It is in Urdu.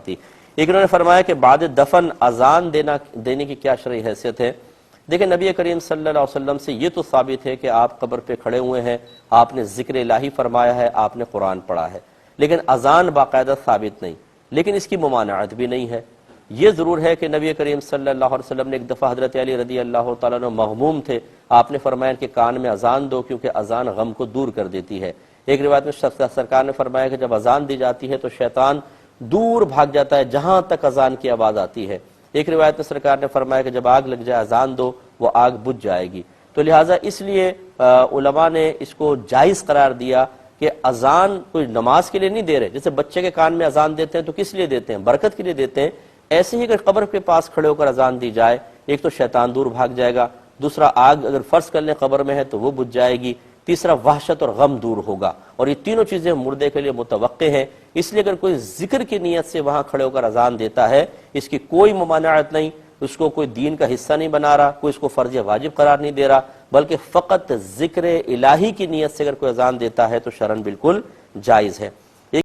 تھی۔ ایک انہوں نے فرمایا کہ بعد دفن اذان دینے کی کیا شرعی حیثیت ہے؟ دیکھیں نبی کریم صلی اللہ علیہ وسلم سے یہ تو ثابت ہے کہ آپ قبر پہ کھڑے ہوئے ہیں، آپ نے ذکر الہی فرمایا ہے، آپ نے قرآن پڑھا ہے، لیکن اذان باقاعدہ ثابت نہیں، لیکن اس کی ممانعت بھی نہیں ہے۔ یہ ضرور ہے کہ نبی کریم صلی اللہ علیہ وسلم نے ایک دفعہ حضرت علی رضی اللہ تعالیٰ عنہ مغموم تھے، آپ نے فرمایا کہ کان میں اذان دو کیونکہ اذان غم کو دور کر دیتی ہے۔ ایک روایت میں سرکار نے فرمایا کہ جب اذان دی جاتی ہے تو شیطان دور بھاگ جاتا ہے جہاں تک اذان کی آواز آتی ہے۔ ایک روایت میں سرکار نے فرمایا کہ جب آگ لگ جائے اذان دو، وہ آگ بجھ جائے گی۔ تو لہٰذا اس لیے علماء نے اس کو جائز قرار دیا کہ اذان کوئی نماز کے لیے نہیں دے رہے، جیسے بچے کے کان میں اذان دیتے ہیں تو کس لیے دیتے ہیں؟ برکت کے لیے دیتے ہیں۔ ایسے ہی اگر قبر کے پاس کھڑے ہو کر اذان دی جائے، ایک تو شیطان دور بھاگ جائے گا، دوسرا آگ اگر فرض کر لیں قبر میں ہے تو وہ بجھ جائے گی، تیسرا وحشت اور غم دور ہوگا، اور یہ تینوں چیزیں مردے کے لیے متوقع ہیں۔ اس لیے اگر کوئی ذکر کی نیت سے وہاں کھڑے ہو کر اذان دیتا ہے، اس کی کوئی ممانعت نہیں، اس کو کوئی دین کا حصہ نہیں بنا رہا، کوئی اس کو فرض واجب قرار نہیں دے رہا، بلکہ فقط ذکر الہی کی نیت سے اگر کوئی اذان دیتا ہے تو شرعاً بالکل جائز ہے۔